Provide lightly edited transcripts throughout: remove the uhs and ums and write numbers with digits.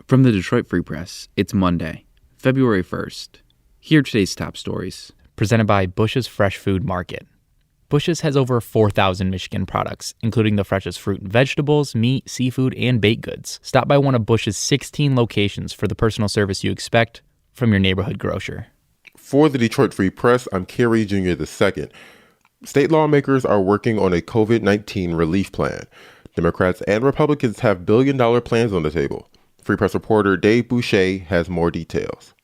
From the Detroit Free Press, it's Monday, February 1st. Here are today's top stories. Presented by Bush's Fresh Food Market. Bush's has over 4,000 Michigan products, including the freshest fruit and vegetables, meat, seafood, and baked goods. Stop by one of Bush's 16 locations for the personal service you expect from your neighborhood grocer. For the Detroit Free Press, I'm Kerry Jr. II. State lawmakers are working on a COVID-19 relief plan. Democrats and Republicans have billion-dollar plans on the table. Free Press reporter Dave Boucher has more details.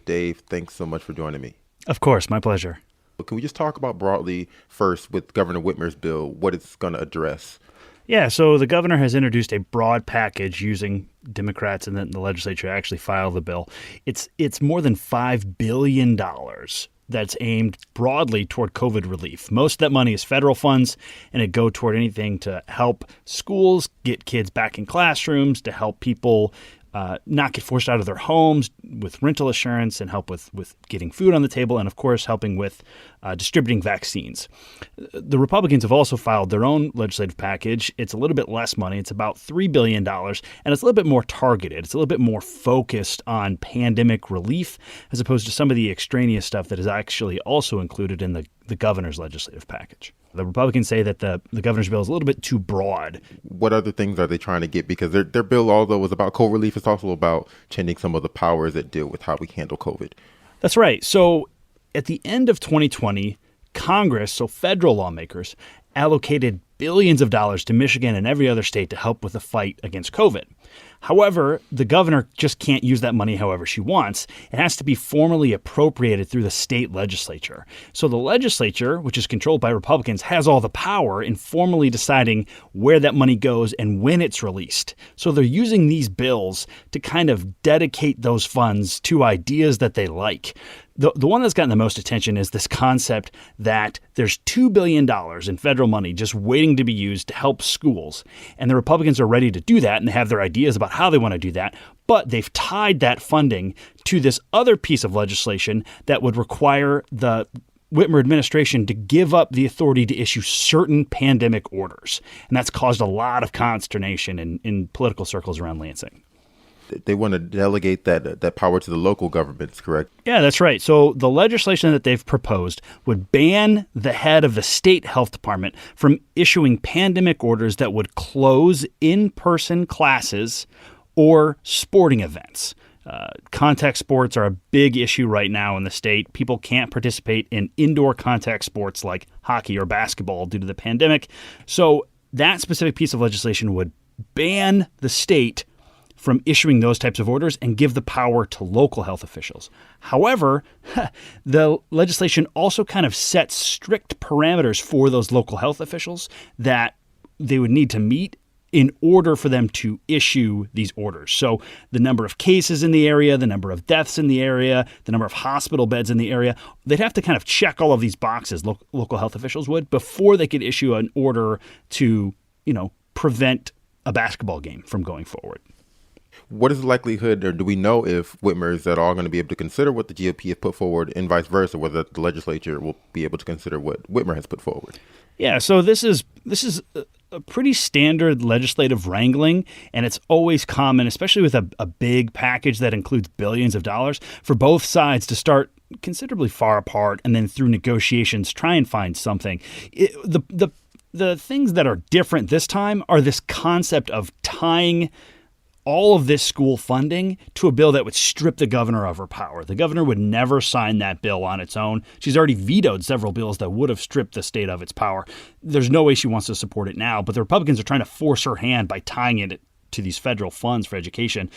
Dave, thanks so much for joining me. Of course, my pleasure. Can we just talk about broadly first with Governor Whitmer's bill, what it's going to address? Yeah, so the governor has introduced a broad package using Democrats and then the legislature actually filed the bill. It's more than $5 billion that's aimed broadly toward COVID relief. Most of that money is federal funds, and it go toward anything to help schools get kids back in classrooms, to help people not get forced out of their homes with rental assurance, and help with getting food on the table, and of course helping with distributing vaccines. The Republicans have also filed their own legislative package. It's a little bit less money. It's about $3 billion, and it's a little bit more targeted. It's a little bit more focused on pandemic relief as opposed to some of the extraneous stuff that is actually also included in the governor's legislative package. The Republicans say that the governor's bill is a little bit too broad. What other things are they trying to get? Because their bill, although it was about COVID relief, it's also about changing some of the powers that deal with how we handle COVID. That's right. So at the end of 2020, Congress, so federal lawmakers, allocated billions of dollars to Michigan and every other state to help with the fight against COVID. However, the governor just can't use that money however she wants. It has to be formally appropriated through the state legislature. So the legislature, which is controlled by Republicans, has all the power in formally deciding where that money goes and when it's released. So they're using these bills to kind of dedicate those funds to ideas that they like. The one that's gotten the most attention is this concept that there's $2 billion in federal money just waiting to be used to help schools. And the Republicans are ready to do that, and they have their ideas about how they want to do that. But they've tied that funding to this other piece of legislation that would require the Whitmer administration to give up the authority to issue certain pandemic orders. And that's caused a lot of consternation in political circles around Lansing. They want to delegate that power to the local governments, correct? Yeah, that's right. So the legislation that they've proposed would ban the head of the state health department from issuing pandemic orders that would close in-person classes or sporting events. Contact sports are a big issue right now in the state. People can't participate in indoor contact sports like hockey or basketball due to the pandemic. So that specific piece of legislation would ban the state from issuing those types of orders and give the power to local health officials. However, the legislation also kind of sets strict parameters for those local health officials that they would need to meet in order for them to issue these orders. So the number of cases in the area, the number of deaths in the area, the number of hospital beds in the area, they'd have to kind of check all of these boxes, local health officials would, before they could issue an order to, prevent a basketball game from going forward. What is the likelihood, or do we know if Whitmer is at all going to be able to consider what the GOP has put forward and vice versa, whether the legislature will be able to consider what Whitmer has put forward? Yeah, so this is a pretty standard legislative wrangling, and it's always common, especially with a big package that includes billions of dollars, for both sides to start considerably far apart and then through negotiations try and find something. The things that are different this time are this concept of tying all of this school funding to a bill that would strip the governor of her power. The governor would never sign that bill on its own. She's already vetoed several bills that would have stripped the state of its power. There's no way she wants to support it now, but the Republicans are trying to force her hand by tying it to these federal funds for education.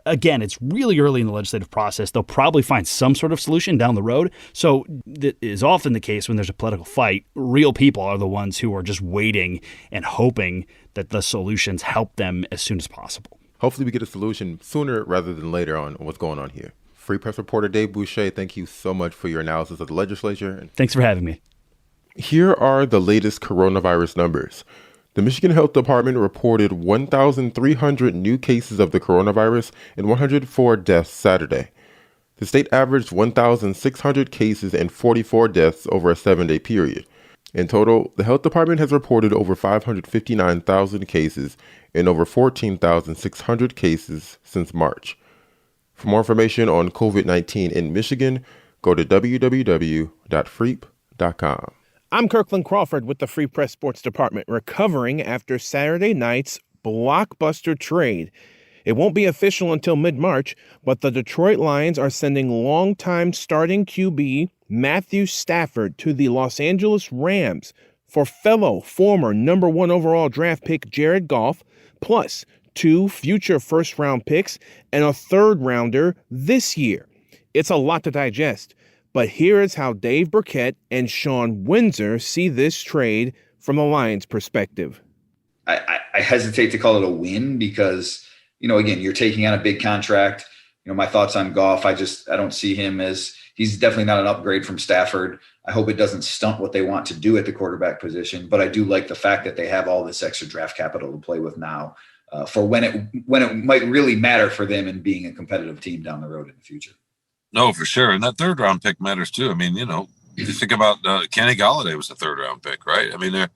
Again, it's really early in the legislative process. They'll probably find some sort of solution down the road. So that is often the case when there's a political fight. Real people are the ones who are just waiting and hoping that the solutions help them as soon as possible. Hopefully we get a solution sooner rather than later on what's going on here. Free Press reporter Dave Boucher, thank you so much for your analysis of the legislature. Thanks for having me. Here are the latest coronavirus numbers. The Michigan Health Department reported 1,300 new cases of the coronavirus and 104 deaths Saturday. The state averaged 1,600 cases and 44 deaths over a 7-day period. In total, the health department has reported over 559,000 cases and over 14,600 cases since March. For more information on COVID-19 in Michigan, go to www.freep.com. I'm Kirkland Crawford with the Free Press Sports Department, recovering after Saturday night's blockbuster trade. It won't be official until mid-March, but the Detroit Lions are sending longtime starting QB Matthew Stafford to the Los Angeles Rams for fellow former number 1 overall draft pick Jared Goff, plus 2 future first-round picks and a third-rounder this year. It's a lot to digest, but here is how Dave Burkett and Sean Windsor see this trade from the Lions' perspective. I hesitate to call it a win because, again, you're taking on a big contract. My thoughts on Goff, I don't see him as – he's definitely not an upgrade from Stafford. I hope it doesn't stunt what they want to do at the quarterback position, but I do like the fact that they have all this extra draft capital to play with now for when it might really matter for them in being a competitive team down the road in the future. No, for sure. And that third round pick matters too. I mean, you think about Kenny Golladay was a third round pick, right? I mean, there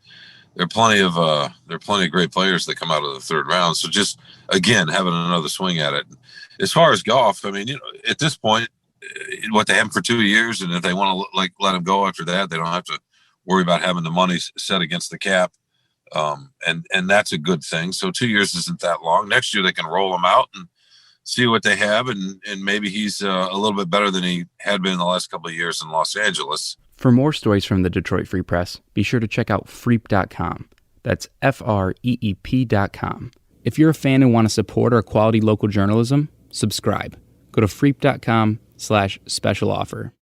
are plenty of great players that come out of the third round. So just, again, having another swing at it. As far as Goff, I mean, at this point, what they have him for 2 years, and if they want to let him go after that, they don't have to worry about having the money set against the cap. And that's a good thing. So 2 years isn't that long. Next year they can roll him out and see what they have, and maybe he's a little bit better than he had been in the last couple of years in Los Angeles. For more stories from the Detroit Free Press, be sure to check out Freep.com. That's FREEP.com. If you're a fan and want to support our quality local journalism, subscribe. Go to Freep.com/special offer.